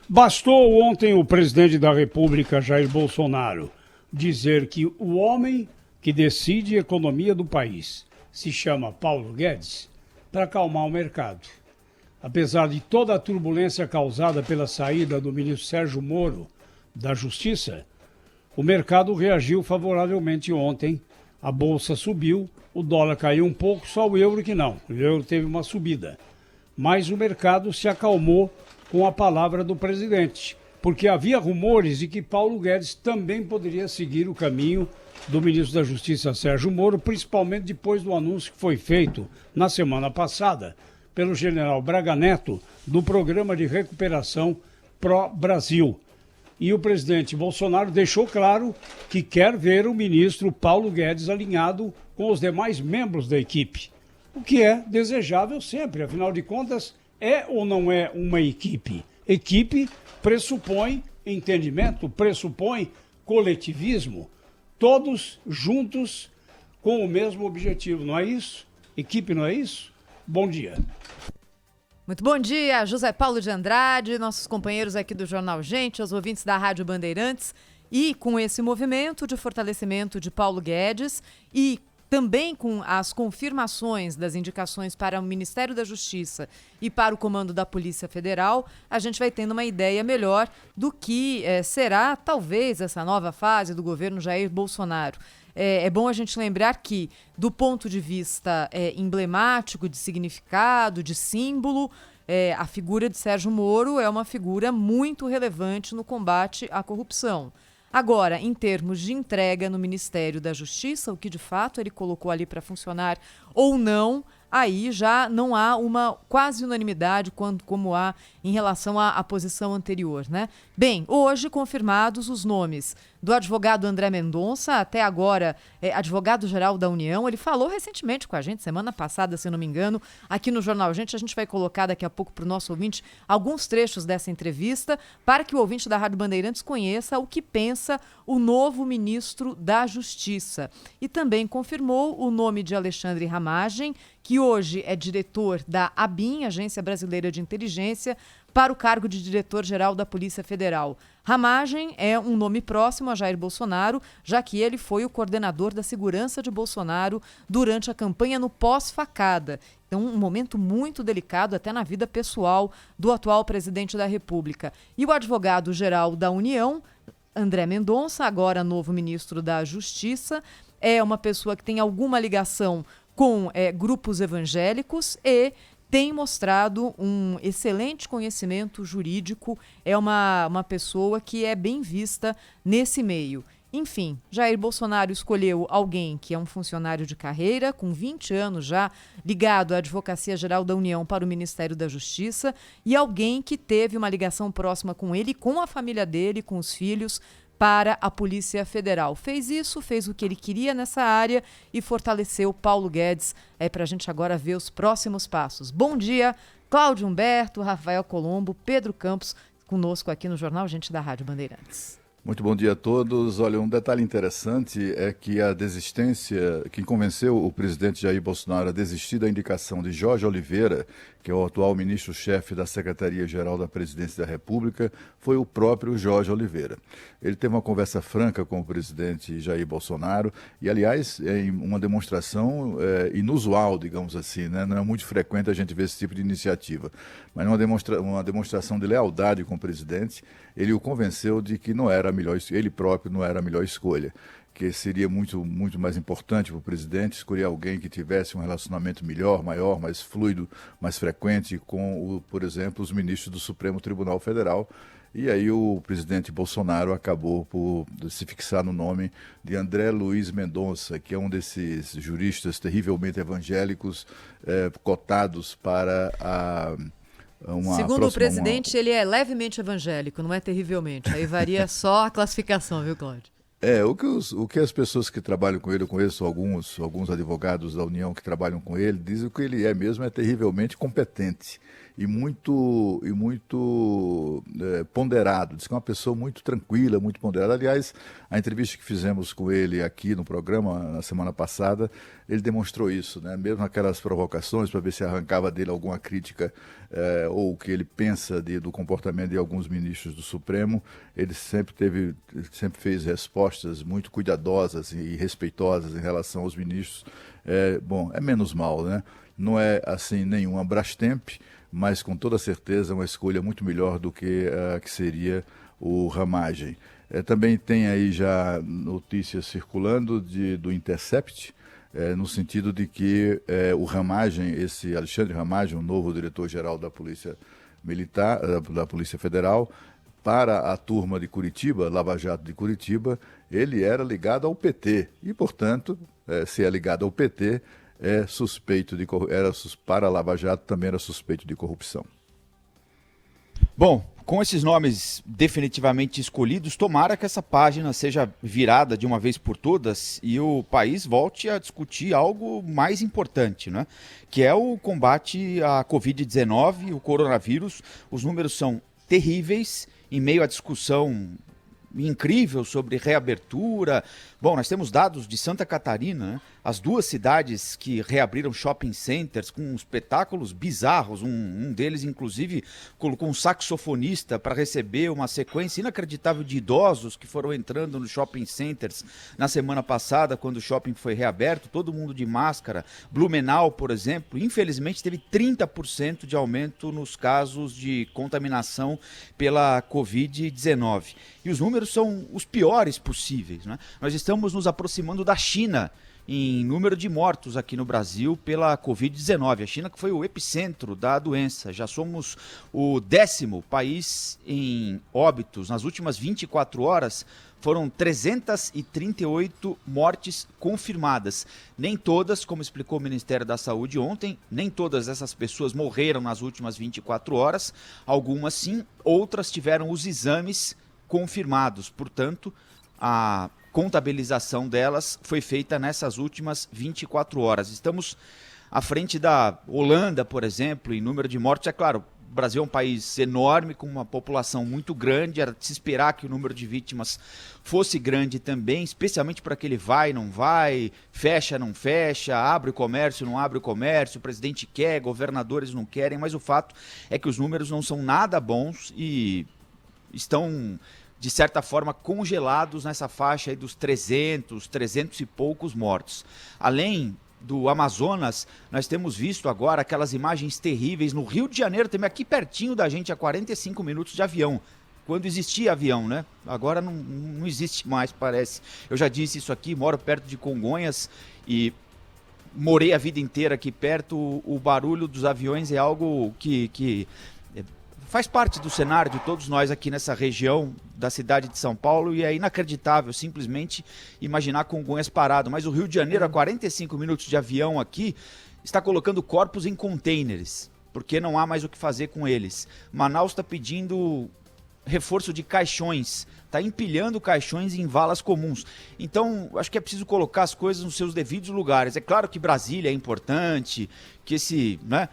Bastou ontem o presidente da República, Jair Bolsonaro, dizer que o homem que decide a economia do país se chama Paulo Guedes para acalmar o mercado. Apesar de toda a turbulência causada pela saída do ministro Sérgio Moro da Justiça, o mercado reagiu favoravelmente ontem. A bolsa subiu, o dólar caiu um pouco, só o euro que não. O euro teve uma subida. Mas o mercado se acalmou com a palavra do presidente, porque havia rumores de que Paulo Guedes também poderia seguir o caminho do ministro da Justiça, Sérgio Moro, principalmente depois do anúncio que foi feito na semana passada pelo general Braga Neto do Programa de Recuperação Pró-Brasil. E o presidente Bolsonaro deixou claro que quer ver o ministro Paulo Guedes alinhado com os demais membros da equipe, o que é desejável sempre, afinal de contas, é ou não é uma equipe? Equipe pressupõe entendimento, pressupõe coletivismo, todos juntos com o mesmo objetivo, não é isso? Equipe não é isso? Bom dia. Muito bom dia, José Paulo de Andrade, nossos companheiros aqui do Jornal Gente, aos ouvintes da Rádio Bandeirantes. E com esse movimento de fortalecimento de Paulo Guedes e também com as confirmações das indicações para o Ministério da Justiça e para o comando da Polícia Federal, a gente vai tendo uma ideia melhor do que será, talvez, essa nova fase do governo Jair Bolsonaro. É bom a gente lembrar que, do ponto de vista emblemático, de significado, de símbolo, a figura de Sérgio Moro é uma figura muito relevante no combate à corrupção. Agora, em termos de entrega no Ministério da Justiça, o que de fato ele colocou ali para funcionar ou não, aí já não há uma quase unanimidade como há em relação à posição anterior, né? Bem, hoje confirmados os nomes do advogado André Mendonça, até agora advogado-geral da União. Ele falou recentemente com a gente, semana passada, se não me engano, aqui no Jornal Gente. A gente vai colocar daqui a pouco para o nosso ouvinte alguns trechos dessa entrevista para que o ouvinte da Rádio Bandeirantes conheça o que pensa o novo ministro da Justiça. E também confirmou o nome de Alexandre Ramagem, que hoje é diretor da ABIN, Agência Brasileira de Inteligência, para o cargo de diretor-geral da Polícia Federal. Ramagem é um nome próximo a Jair Bolsonaro, já que ele foi o coordenador da segurança de Bolsonaro durante a campanha no pós-facada. Então, um momento muito delicado até na vida pessoal do atual presidente da República. E o advogado-geral da União, André Mendonça, agora novo ministro da Justiça, é uma pessoa que tem alguma ligação com grupos evangélicos e tem mostrado um excelente conhecimento jurídico, é uma pessoa que é bem vista nesse meio. Enfim, Jair Bolsonaro escolheu alguém que é um funcionário de carreira, com 20 anos já, ligado à Advocacia Geral da União para o Ministério da Justiça, e alguém que teve uma ligação próxima com ele, com a família dele, com os filhos, para a Polícia Federal. Fez isso, fez o que ele queria nessa área e fortaleceu Paulo Guedes para a gente agora ver os próximos passos. Bom dia, Cláudio Humberto, Rafael Colombo, Pedro Campos, conosco aqui no Jornal Gente da Rádio Bandeirantes. Muito bom dia a todos. Olha, um detalhe interessante é que a desistência, quem convenceu o presidente Jair Bolsonaro a desistir da indicação de Jorge Oliveira, que é o atual ministro-chefe da Secretaria-Geral da Presidência da República, foi o próprio Jorge Oliveira. Ele teve uma conversa franca com o presidente Jair Bolsonaro e, aliás, em uma demonstração inusual, digamos assim, né? Não é muito frequente a gente ver esse tipo de iniciativa, mas uma demonstração de lealdade com o presidente. Ele o convenceu de que não era a melhor, ele próprio não era a melhor escolha, que seria muito mais importante para o presidente escolher alguém que tivesse um relacionamento melhor, maior, mais fluido, mais frequente com, por exemplo, os ministros do Supremo Tribunal Federal. E aí o presidente Bolsonaro acabou por se fixar no nome de André Luiz Mendonça, que é um desses juristas terrivelmente evangélicos cotados para Segundo o presidente, ele é levemente evangélico, não é terrivelmente. Aí varia só a classificação, viu, Cláudio? O que as pessoas que trabalham com ele, eu conheço alguns advogados da União que trabalham com ele, dizem que ele é mesmo terrivelmente competente. e muito ponderado. Diz que é uma pessoa muito tranquila, muito ponderada. Aliás, a entrevista que fizemos com ele aqui no programa na semana passada, ele demonstrou isso, né? Mesmo aquelas provocações para ver se arrancava dele alguma crítica ou o que ele pensa do comportamento de alguns ministros do Supremo, ele sempre fez respostas muito cuidadosas e respeitosas em relação aos ministros. É menos mal, né? Não é assim nenhuma Brastemp, mas com toda certeza uma escolha muito melhor do que que seria o Ramagem. Também tem aí já notícias circulando do Intercept, no sentido de que o Ramagem, esse Alexandre Ramagem, o novo diretor-geral da Polícia Militar, da Polícia Federal, para a turma de Curitiba, Lava Jato de Curitiba, ele era ligado ao PT e, portanto, se é ligado ao PT, para a Lava Jato também era suspeito de corrupção. Bom, com esses nomes definitivamente escolhidos, tomara que essa página seja virada de uma vez por todas e o país volte a discutir algo mais importante, né? Que é o combate à Covid-19, o coronavírus. Os números são terríveis em meio à discussão incrível sobre reabertura. Bom, nós temos dados de Santa Catarina, né? As duas cidades que reabriram shopping centers com espetáculos bizarros. Um deles, inclusive, colocou um saxofonista para receber uma sequência inacreditável de idosos que foram entrando nos shopping centers na semana passada, quando o shopping foi reaberto, todo mundo de máscara. Blumenau, por exemplo, infelizmente teve 30% de aumento nos casos de contaminação pela Covid-19. E os números são os piores possíveis, né? Nós estamos nos aproximando da China em número de mortos aqui no Brasil pela Covid-19. A China que foi o epicentro da doença. Já somos o 10º país em óbitos. Nas últimas 24 horas foram 338 mortes confirmadas. Nem todas, como explicou o Ministério da Saúde ontem, nem todas essas pessoas morreram nas últimas 24 horas. Algumas sim, outras tiveram os exames confirmados. Portanto, a contabilização delas foi feita nessas últimas 24 horas. Estamos à frente da Holanda, por exemplo, em número de mortes. É claro, o Brasil é um país enorme, com uma população muito grande, era de se esperar que o número de vítimas fosse grande também, especialmente para aquele vai, não vai, fecha, não fecha, abre o comércio, não abre o comércio, o presidente quer, governadores não querem, mas o fato é que os números não são nada bons e estão, de certa forma, congelados nessa faixa aí dos 300 e poucos mortos. Além do Amazonas, nós temos visto agora aquelas imagens terríveis no Rio de Janeiro, também aqui pertinho da gente, a 45 minutos de avião. Quando existia avião, né? Agora não existe mais, parece. Eu já disse isso aqui, moro perto de Congonhas e morei a vida inteira aqui perto. O barulho dos aviões é algo que faz parte do cenário de todos nós aqui nessa região da cidade de São Paulo e é inacreditável simplesmente imaginar Congonhas parado. Mas o Rio de Janeiro, a 45 minutos de avião aqui, está colocando corpos em containers, porque não há mais o que fazer com eles. Manaus está pedindo reforço de caixões, está empilhando caixões em valas comuns. Então, acho que é preciso colocar as coisas nos seus devidos lugares. É claro que Brasília é importante, que esse, né?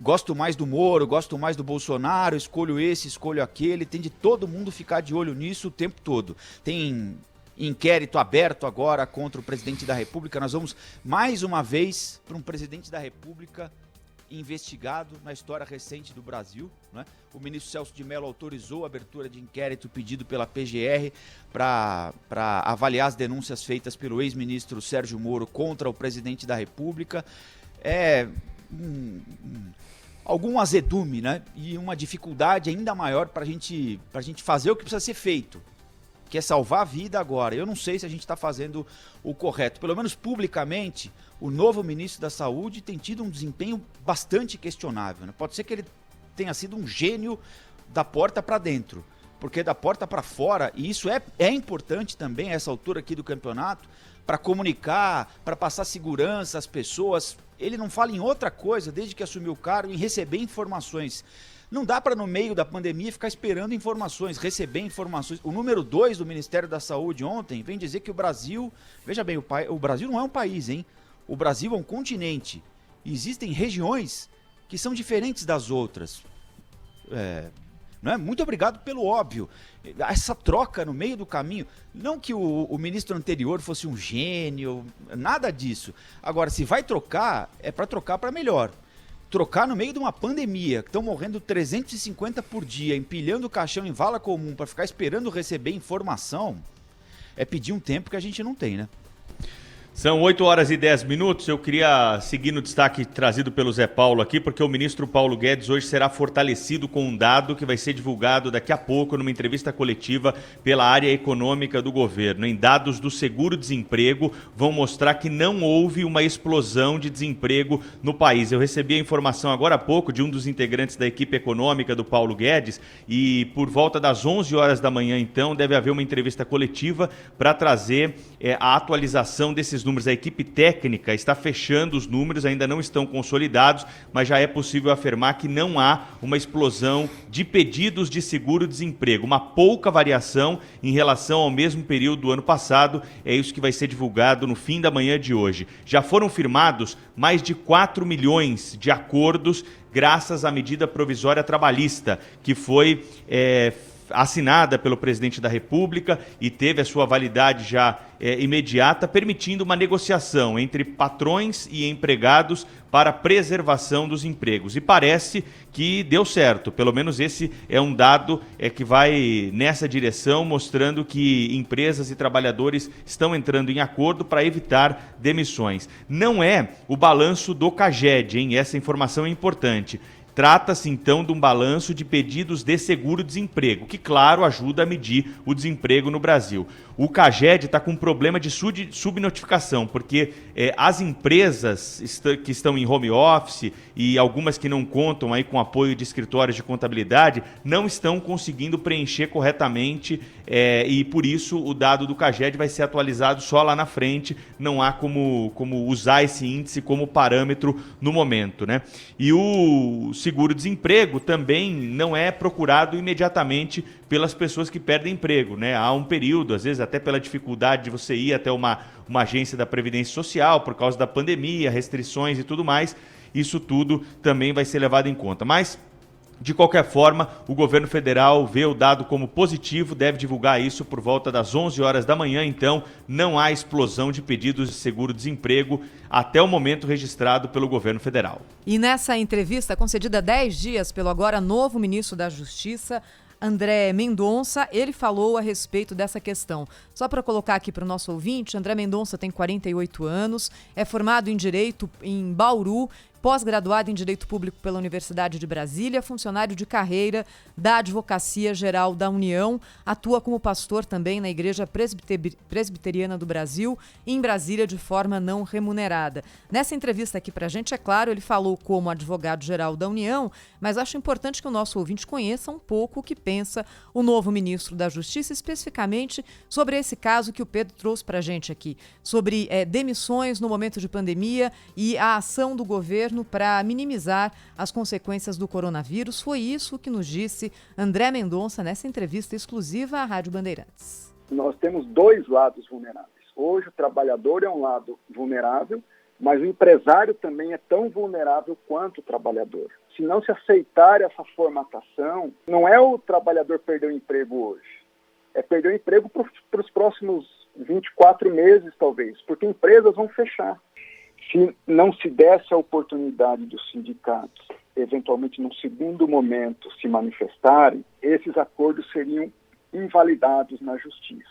Gosto mais do Moro, gosto mais do Bolsonaro, escolho esse, escolho aquele, tem de todo mundo ficar de olho nisso o tempo todo. Tem inquérito aberto agora contra o presidente da República, nós vamos mais uma vez para um presidente da República investigado na história recente do Brasil, né? O ministro Celso de Mello autorizou a abertura de inquérito pedido pela PGR para avaliar as denúncias feitas pelo ex-ministro Sérgio Moro contra o presidente da República. Algum azedume, né? E uma dificuldade ainda maior para a gente fazer o que precisa ser feito, que é salvar a vida agora. Eu não sei se a gente está fazendo o correto. Pelo menos publicamente, o novo ministro da Saúde tem tido um desempenho bastante questionável, né? Pode ser que ele tenha sido um gênio da porta para dentro, porque da porta para fora, e isso é importante também a essa altura aqui do campeonato, para comunicar, para passar segurança às pessoas. Ele não fala em outra coisa desde que assumiu o cargo, em receber informações. Não dá para, no meio da pandemia, ficar esperando informações, receber informações. O número 2 do Ministério da Saúde ontem vem dizer que o Brasil... Veja bem, o Brasil não é um país, hein? O Brasil é um continente. Existem regiões que são diferentes das outras. Não é? Muito obrigado pelo óbvio. Essa troca no meio do caminho, não que o ministro anterior fosse um gênio, nada disso. Agora, se vai trocar, é para trocar para melhor. Trocar no meio de uma pandemia, que estão morrendo 350 por dia, empilhando o caixão em vala comum para ficar esperando receber informação, é pedir um tempo que a gente não tem, né? São 8h10. Eu queria seguir no destaque trazido pelo Zé Paulo aqui, porque o ministro Paulo Guedes hoje será fortalecido com um dado que vai ser divulgado daqui a pouco numa entrevista coletiva pela área econômica do governo. Em dados do seguro-desemprego, vão mostrar que não houve uma explosão de desemprego no país. Eu recebi a informação agora há pouco de um dos integrantes da equipe econômica do Paulo Guedes e por volta das 11 horas da manhã, então, deve haver uma entrevista coletiva para trazer a atualização desses números. A equipe técnica está fechando os números, ainda não estão consolidados, mas já é possível afirmar que não há uma explosão de pedidos de seguro-desemprego. Uma pouca variação em relação ao mesmo período do ano passado, é isso que vai ser divulgado no fim da manhã de hoje. Já foram firmados mais de 4 milhões de acordos graças à medida provisória trabalhista, que foi assinada pelo presidente da República e teve a sua validade já imediata, permitindo uma negociação entre patrões e empregados para a preservação dos empregos. E parece que deu certo, pelo menos esse é um dado que vai nessa direção, mostrando que empresas e trabalhadores estão entrando em acordo para evitar demissões. Não é o balanço do CAGED, hein? Essa informação é importante. Trata-se, então, de um balanço de pedidos de seguro-desemprego, que, claro, ajuda a medir o desemprego no Brasil. O CAGED está com um problema de subnotificação, porque as empresas que estão em home office e algumas que não contam aí com apoio de escritórios de contabilidade não estão conseguindo preencher corretamente e, por isso, o dado do CAGED vai ser atualizado só lá na frente. Não há como usar esse índice como parâmetro no momento, né? E o seguro-desemprego também não é procurado imediatamente pelas pessoas que perdem emprego, né? Há um período, às vezes até pela dificuldade de você ir até uma agência da Previdência Social por causa da pandemia, restrições e tudo mais. Isso tudo também vai ser levado em conta. Mas, de qualquer forma, o governo federal vê o dado como positivo, deve divulgar isso por volta das 11 horas da manhã, então não há explosão de pedidos de seguro-desemprego até o momento registrado pelo governo federal. E nessa entrevista concedida há 10 dias pelo agora novo ministro da Justiça, André Mendonça, ele falou a respeito dessa questão. Só para colocar aqui para o nosso ouvinte, André Mendonça tem 48 anos, é formado em Direito em Bauru, pós-graduado em Direito Público pela Universidade de Brasília, funcionário de carreira da Advocacia Geral da União, atua como pastor também na Igreja Presbiteriana do Brasil, em Brasília de forma não remunerada. Nessa entrevista aqui pra gente, é claro, ele falou como advogado-geral da União, mas acho importante que o nosso ouvinte conheça um pouco o que pensa o novo ministro da Justiça, especificamente sobre esse caso que o Pedro trouxe pra gente aqui, sobre demissões no momento de pandemia e a ação do governo para minimizar as consequências do coronavírus. Foi isso que nos disse André Mendonça nessa entrevista exclusiva à Rádio Bandeirantes. Nós temos dois lados vulneráveis. Hoje o trabalhador é um lado vulnerável, mas o empresário também é tão vulnerável quanto o trabalhador. Se não se aceitar essa formatação, não é o trabalhador perder o emprego hoje, é perder o emprego para os próximos 24 meses, talvez, porque empresas vão fechar. Se não se desse a oportunidade dos sindicatos, eventualmente num segundo momento, se manifestarem, esses acordos seriam invalidados na justiça.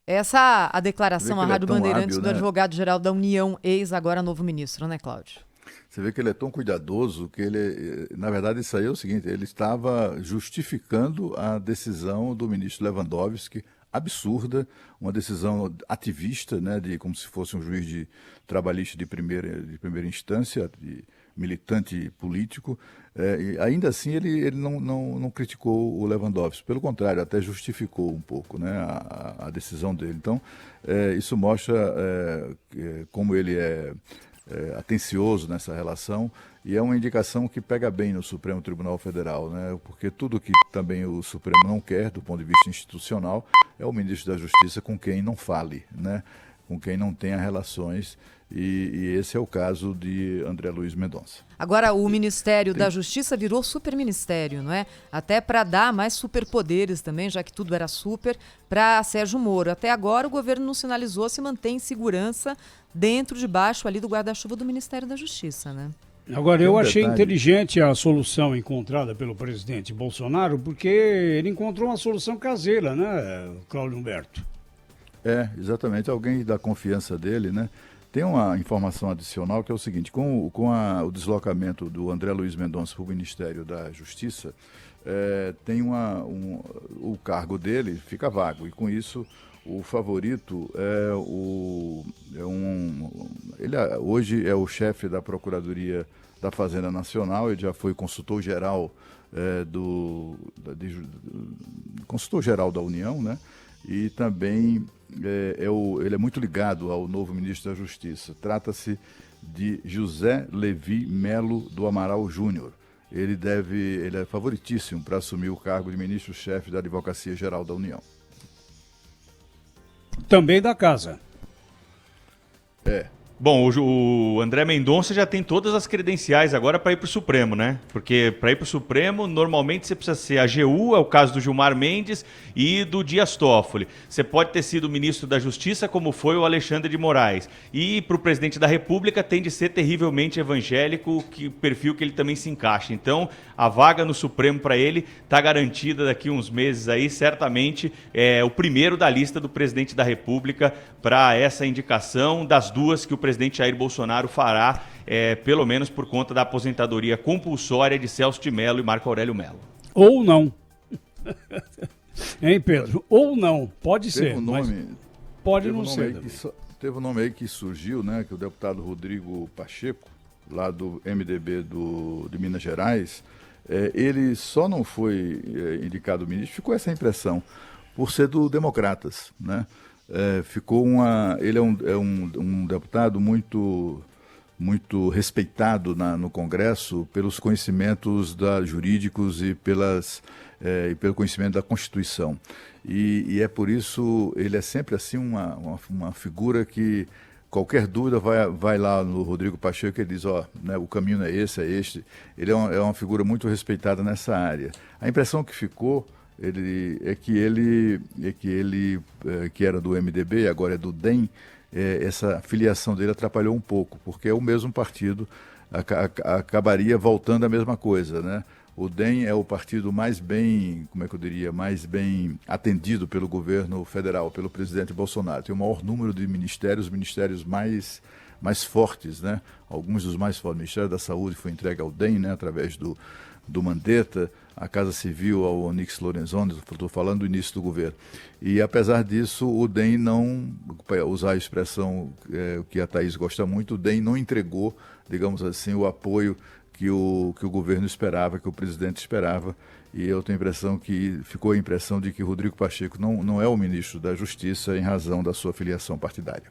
Essa a declaração à Rádio Bandeirantes hábil, do né? advogado-geral da União, agora novo ministro, né, Cláudio? Você vê que ele é tão cuidadoso que ele, na verdade, isso aí é o seguinte, ele estava justificando a decisão do ministro Lewandowski, absurda, uma decisão ativista, né, como se fosse um juiz de trabalhista de primeira instância, de militante político. E ainda assim ele não criticou o Lewandowski, pelo contrário, até justificou um pouco, né, a decisão dele. Então, isso mostra como ele é atencioso nessa relação, e é uma indicação que pega bem no Supremo Tribunal Federal, né? Porque tudo que também o Supremo não quer, do ponto de vista institucional, é o ministro da Justiça com quem não fale, né? com quem não tenha relações, e esse é o caso de André Luiz Mendonça. Agora, o Ministério da Justiça virou superministério, não é? Até para dar mais superpoderes também, já que tudo era super, para Sérgio Moro. Até agora, o governo não sinalizou se mantém em segurança dentro, debaixo ali do guarda-chuva do Ministério da Justiça, né? Agora, eu achei detalhe. inteligente a solução encontrada pelo presidente Bolsonaro, porque ele encontrou uma solução caseira, né, Cláudio Humberto? Exatamente, alguém da confiança dele, né? Tem uma informação adicional que é o seguinte, com o deslocamento do André Luiz Mendonça para o Ministério da Justiça, tem o cargo dele fica vago, e com isso o favorito hoje é o chefe da Procuradoria da Fazenda Nacional, ele já foi consultor-geral consultor-geral da União, né? E também ele é muito ligado ao novo ministro da Justiça. Trata-se de José Levi Melo do Amaral Júnior. Ele é favoritíssimo para assumir o cargo de ministro-chefe da Advocacia Geral da União. Também da casa. Bom, o André Mendonça já tem todas as credenciais agora para ir para o Supremo, né? Porque para ir para o Supremo, normalmente você precisa ser AGU, é o caso do Gilmar Mendes e do Dias Toffoli. Você pode ter sido ministro da Justiça, como foi o Alexandre de Moraes. E para o presidente da República tem de ser terrivelmente evangélico, perfil que ele também se encaixa. Então, a vaga no Supremo para ele está garantida daqui uns meses aí, certamente é o primeiro da lista do presidente da República para essa indicação das duas que o presidente Jair Bolsonaro fará, pelo menos por conta da aposentadoria compulsória de Celso de Mello e Marco Aurélio Mello. Ou não. Hein, Pedro? Ou não. Pode ser, mas pode não ser. Teve um nome aí que surgiu, né, que o deputado Rodrigo Pacheco, lá do MDB de Minas Gerais, ele só não foi indicado ministro, ficou essa impressão, por ser do Democratas, né? Ele é um deputado muito respeitado no Congresso pelos conhecimentos jurídicos e pelo conhecimento da Constituição. E é por isso, ele é sempre assim uma figura que qualquer dúvida vai lá no Rodrigo Pacheco e ele diz, né, o caminho é esse, é este. Ele é uma figura muito respeitada nessa área. A impressão que ficou que era do MDB e agora é do DEM, essa filiação dele atrapalhou um pouco, porque é o mesmo partido, acabaria voltando a mesma coisa, né? O DEM é o partido mais bem atendido pelo governo federal, pelo presidente Bolsonaro. Tem o maior número de ministérios mais fortes, né? Alguns dos mais fortes. O Ministério da Saúde foi entregue ao DEM, né? Através do Mandetta, a Casa Civil ao Onyx Lorenzoni, estou falando do início do governo. E apesar disso, o DEM não, para usar a expressão que a Thaís gosta muito, o DEM não entregou, digamos assim, o apoio que o governo esperava, que o presidente esperava. E eu tenho ficou a impressão de que Rodrigo Pacheco não é o ministro da Justiça em razão da sua filiação partidária.